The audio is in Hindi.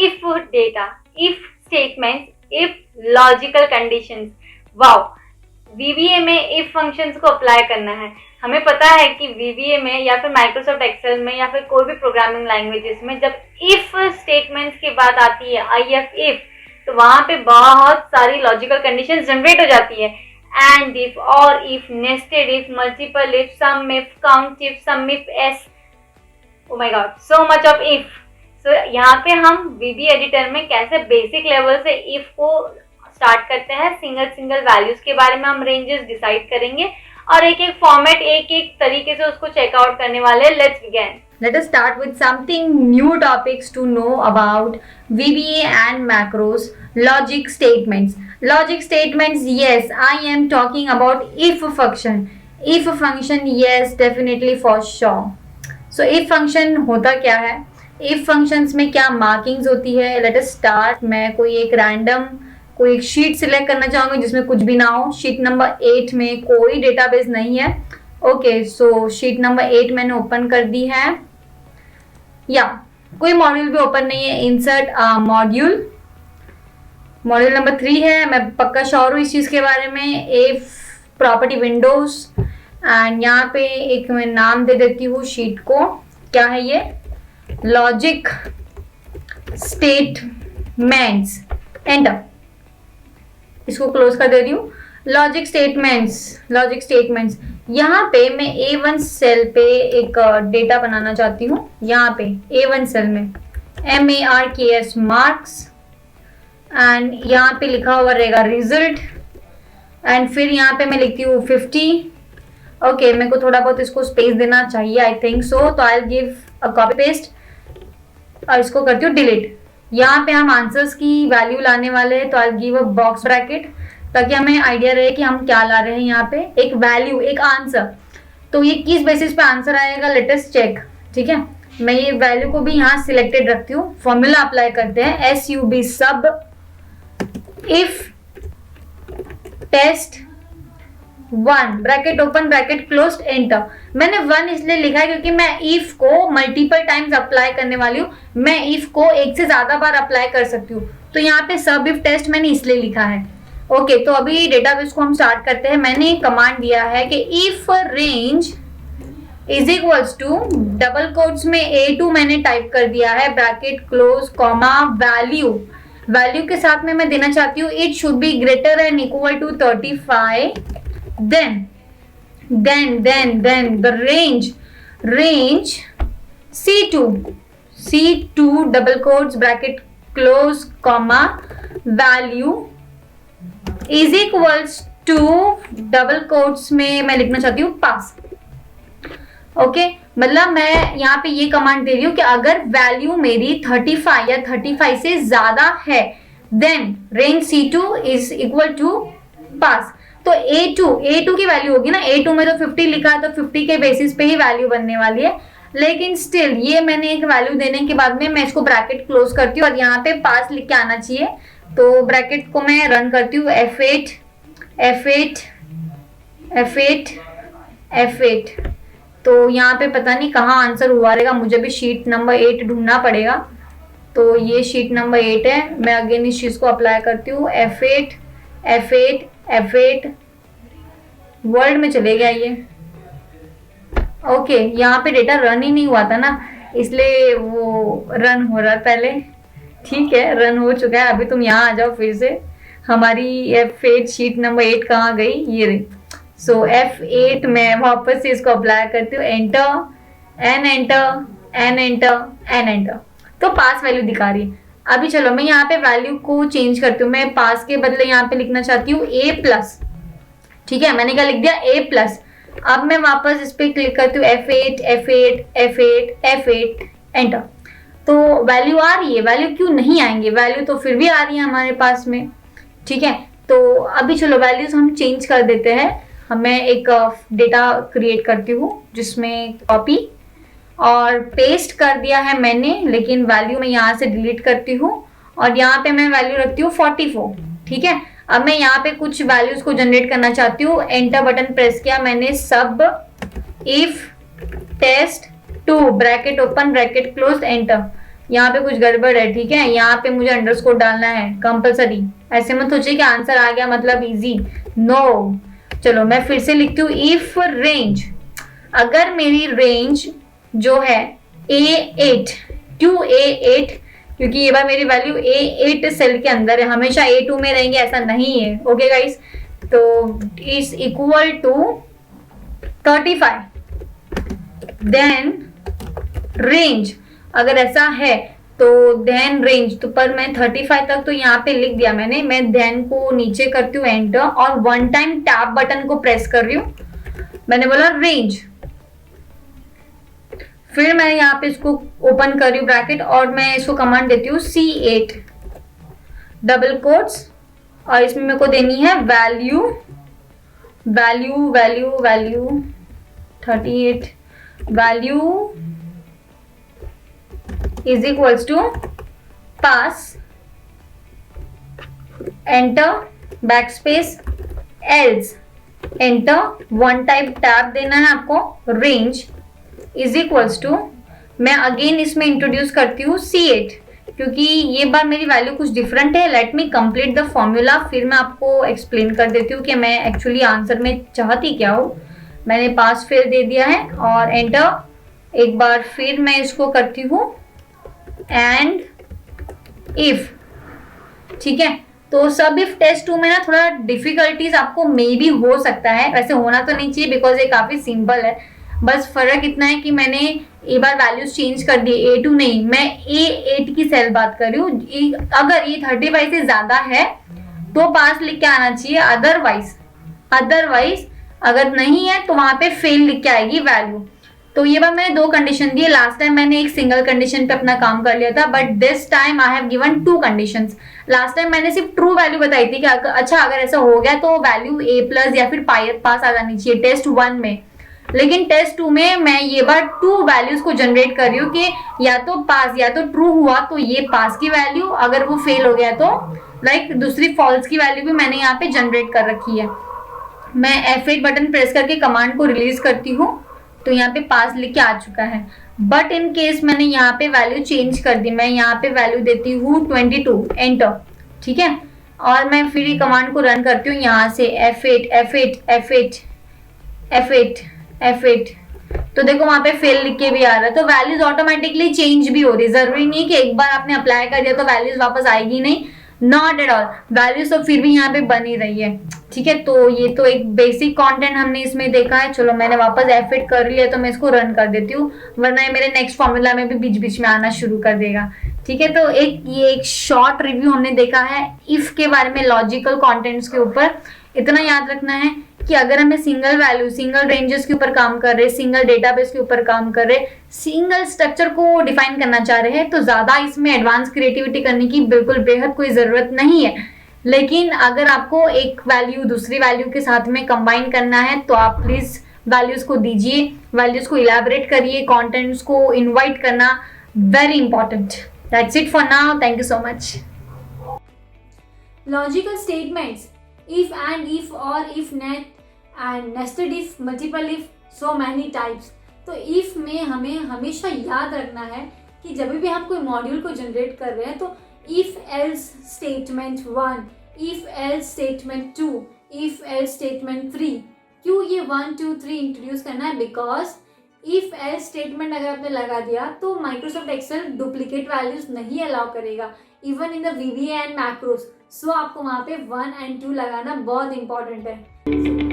if data, if statements, if logical conditions. Wow, VBA में if functions को अप्लाई करना है. हमें पता है कि VBA में या फिर माइक्रोसॉफ्ट एक्सेल में या फिर कोई भी प्रोग्रामिंग लैंग्वेजेस में जब if स्टेटमेंट्स की बात आती है, if, तो वहां पे बहुत सारी लॉजिकल कंडीशंस जनरेट हो जाती है. And if, or if, nested if, multiple if, sum if, count if, sum if, S, oh my god, so much of if. So यहाँ पे हम VB एडिटर में कैसे बेसिक लेवल से इफ को स्टार्ट करते हैं. सिंगल वैल्यूज के बारे में हम रेंजेस डिसाइड करेंगे और एक एक फॉर्मेट, एक एक तरीके से उसको चेकआउट करने वाले. Let's begin. Let us start with something new topics to know about VBA and macros. Logic statements. Logic statements, yes, I am talking about if function. If function, yes, definitely for sure. So if function होता क्या है? If functions में क्या markings होती है? Let us start. मैं कोई एक शीट सिलेक्ट करना चाहूँगी जिसमें कुछ भी ना हो. शीट नंबर 8 में कोई डेटाबेस नहीं है. ओके, सो शीट नंबर 8 मैंने ओपन कर दी है. या कोई मॉड्यूल भी ओपन नहीं है. इंसर्ट मॉड्यूल नंबर 3 है. मैं पक्का श्योर हूँ इस चीज़ के बारे में. इफ प्रॉपर्टी विंडोज, एंड यहाँ पे एक मैं नाम दे देती हूँ शीट को. क्या है ये? Logic statements. एंटर. इसको क्लोज कर दे रही हूँ. Logic statements. यहाँ पे मैं A1 सेल पे एक डेटा बनाना चाहती हूँ. यहाँ पे A1 सेल में MARKS मार्क्स, एंड यहाँ पे लिखा हुआ रहेगा रिजल्ट, एंड फिर यहाँ पे मैं लिखती हूँ 50. ओके, मेरे को थोड़ा बहुत इसको स्पेस देना चाहिए, आई थिंक सो. तो I will give a copy paste और इसको करती हूँ डिलीट. यहाँ पे हम आंसर्स की वैल्यू लाने वाले हैं, तो I will give a box bracket ताकि हमें आइडिया रहे कि हम क्या ला रहे हैं. यहाँ पे एक वैल्यू, एक आंसर. तो ये किस बेसिस पे आंसर आएगा, लेट अस चेक. ठीक है, मैं ये वैल्यू को भी यहाँ सिलेक्टेड रखती हूँ. फॉर्मूला अप्लाई करते हैं. SUB sub if test 1 bracket open bracket close enter. मैंने 1 इसलिए लिखा है क्योंकि मैं इफ को मल्टीपल टाइम्स अप्लाई करने वाली हूँ. मैं इफ को एक से ज्यादा बार अप्लाई कर सकती हूँ, तो यहाँ पे सब इफ टेस्ट मैंने इसलिए लिखा है. ओके, तो अभी डेटाबेस को हम स्टार्ट करते हैं. मैंने कमांड दिया है कि if range is equals to, double quotes में A2 मैंने टाइप कर दिया है, ब्रैकेट क्लोज कॉमा वैल्यू के साथ में मैं देना चाहती हूँ it should be greater and equal to 35. then the range C2 double quotes bracket close comma value is equals to double quotes में मैं लिखना चाहती हूँ पास. ओके, मतलब मैं यहाँ पे ये कमांड दे रही हूँ कि अगर वैल्यू मेरी 35 या 35 से ज्यादा है then range C2 is equal to pass. तो A2 की वैल्यू होगी ना. A2 में तो 50 लिखा है, तो 50 के बेसिस पे ही वैल्यू बनने वाली है. लेकिन स्टिल ये मैंने एक वैल्यू देने के बाद में मैं इसको ब्रैकेट क्लोज करती हूँ और यहाँ पे पास लिख के आना चाहिए. तो ब्रैकेट को मैं रन करती हूँ. F8. तो यहाँ पे पता नहीं कहाँ आंसर हुआ रहेगा. मुझे भी शीट नंबर 8 ढूंढना पड़ेगा. तो ये शीट नंबर 8 है. मैं अगेन इस चीज को अप्लाई करती हूँ. F8 वर्ड में चले गया ये. ओके, यहाँ पे डेटा रन ही नहीं हुआ था ना, इसलिए वो रन हो रहा पहले. ठीक है, रन हो चुका है. अभी तुम यहाँ आ जाओ फिर से. हमारी F8 शीट नंबर 8 कहाँ गई, ये रही. सो F8 में वापस से इसको अप्लाई करती हूँ. एंटर. तो पास वैल्यू दिखा रही है. अभी चलो मैं यहाँ पे वैल्यू को चेंज करती हूँ. मैं पास के बदले यहाँ पे लिखना चाहती हूँ A+. ठीक है, मैंने क्या लिख दिया, A+. अब मैं वापस इस पे क्लिक करती हूँ. F8 enter. तो वैल्यू आ रही है. वैल्यू क्यों नहीं आएंगे, वैल्यू तो फिर भी आ रही है हमारे पास में. ठीक है, तो अभी चलो वैल्यूज हम चेंज कर देते हैं. मैं एक डेटा क्रिएट करती हूँ जिसमें कॉपी और पेस्ट कर दिया है मैंने, लेकिन वैल्यू मैं यहाँ से डिलीट करती हूँ और यहाँ पे मैं वैल्यू रखती हूँ 44. ठीक है, अब मैं यहाँ पे कुछ वैल्यूज को जनरेट करना चाहती हूँ. एंटर बटन प्रेस किया मैंने. Sub if test 2 bracket open bracket close enter. यहाँ पे कुछ गड़बड़ है, ठीक है, यहाँ पे मुझे अंडरस्कोर डालना है कंपलसरी। ऐसे मत सोचिए कि आंसर आ गया मतलब इजी, नो। चलो मैं फिर से लिखती हूँ, इफ रेंज, अगर मेरी रेंज जो है A8 टू A8, क्योंकि ये बार मेरी वैल्यू A8 सेल के अंदर है, हमेशा A2 में रहेंगे ऐसा नहीं है, ओके गाइस। तो is equal to 35, then range, अगर ऐसा है तो देन रेंज, तो पर मैं 35 तक तो यहाँ पे लिख दिया मैंने, मैं देन को नीचे करती हूँ एंटर और वन टाइम टैब बटन को प्रेस कर रही हूँ, मैंने बोला रेंज, फिर मैं यहाँ पे इसको ओपन कर रही हूँ ब्रैकेट और मैं इसको कमांड देती हूँ C8 डबल कोट्स, और इसमें मेरे को देनी है value value value value 38 value is equals to pass, enter, backspace, else, enter, one type tab देना है आपको, रेंज इज इक्वल्स टू, मैं अगेन इसमें इंट्रोड्यूस करती हूँ C8, क्योंकि ये बार मेरी वैल्यू कुछ डिफरेंट है। Let me complete the formula, फिर मैं आपको एक्सप्लेन कर देती हूँ कि मैं एक्चुअली आंसर में चाहती क्या हूँ। मैंने पास फेल दे दिया है और एंटर, एक बार फिर मैं इसको करती हूँ एंड इफ, ठीक है। तो सब इफ टेस्ट 2 में ना थोड़ा डिफिकल्टीज आपको मे भी हो सकता है, वैसे होना तो नहीं चाहिए बिकॉज ये काफी सिंपल है, बस फर्क इतना है कि मैंने एक बार वैल्यूज चेंज कर दी, A2 नहीं, मैं A8 की सेल बात कर रही हूँ। अगर ये 35 से ज्यादा है तो पास लिख के आना चाहिए, अदरवाइज अगर नहीं है तो वहां पे फेल लिख के आएगी वैल्यू। तो ये बार मैंने 2 कंडीशन दी, लास्ट टाइम मैंने एक सिंगल कंडीशन पे अपना काम कर लिया था, but this time I have given 2 conditions. Last time मैंने सिर्फ ट्रू वैल्यू बताई थी कि अच्छा अगर ऐसा हो गया तो वैल्यू A+ या फिर पास आ जानी चाहिए टेस्ट 1 में, लेकिन टेस्ट 2 में मैं ये बार 2 वैल्यूज को जनरेट कर रही हूँ कि या तो पास या तो ट्रू हुआ तो ये पास की वैल्यू, अगर वो फेल हो गया तो लाइक दूसरी फॉल्स की वैल्यू भी मैंने यहाँ पे जनरेट कर रखी है। मैं F8 बटन प्रेस करके कमांड को रिलीज करती हूँ तो यहाँ पे पास लिख के आ चुका है, बट इन केस मैंने यहाँ पे वैल्यू चेंज कर दी, मैं यहाँ पे वैल्यू देती हूँ 22, एंटर, ठीक है, और मैं फिर ये कमांड को रन करती हूँ यहाँ से F8 F8 F8 F8 F8, तो देखो वहां पे फेल लिख के भी आ रहा है, तो वैल्यूज ऑटोमेटिकली चेंज भी हो रही है। जरूरी नहीं कि एक बार आपने अप्लाई कर दिया तो वैल्यूज वापस आएगी, नहीं, नॉट एट ऑल, वैल्यूज तो फिर भी यहाँ पे बनी रही है, ठीक है। तो ये तो एक बेसिक कंटेंट हमने इसमें देखा है। चलो मैंने वापस F8 कर लिया तो मैं इसको रन कर देती हूँ, वरना ये मेरे नेक्स्ट फॉर्मूला में भी बीच बीच में आना शुरू कर देगा, ठीक है। तो ये एक शॉर्ट रिव्यू हमने देखा है इफ के बारे में, लॉजिकल कॉन्टेंट्स के ऊपर। इतना याद रखना है कि अगर हमें सिंगल वैल्यू, सिंगल रेंजेस के ऊपर काम कर रहे, सिंगल डेटाबेस के ऊपर काम कर रहे, सिंगल स्ट्रक्चर को डिफाइन करना चाह रहे हैं, तो ज्यादा इसमें एडवांस क्रिएटिविटी करने की बिल्कुल बेहद कोई जरूरत नहीं है। लेकिन अगर आपको एक वैल्यू दूसरी वैल्यू के साथ में कंबाइन करना है तो आप प्लीज वैल्यूज को दीजिए, वैल्यूज को इलैबोरेट करिए, कॉन्टेंट्स को इन्वाइट करना very important. That's it for now, thank you so much. Logical statements, if and if or if net and nested if, multiple if, so many types। तो if में हमें हमेशा याद रखना है कि जब भी हम कोई मॉड्यूल को जनरेट कर रहे हैं तो if else statement 1, if else statement 2, if else statement 3, क्यों ये 1 2 3 इंट्रोड्यूस करना है? बिकॉज इफ एल्स स्टेटमेंट अगर आपने लगा दिया तो माइक्रोसॉफ्ट एक्सेल डुप्लीकेट वैल्यूज नहीं अलाउ करेगा, even in the VBA and macros. So आपको वहां पे 1 and 2 लगाना बहुत इंपॉर्टेंट है।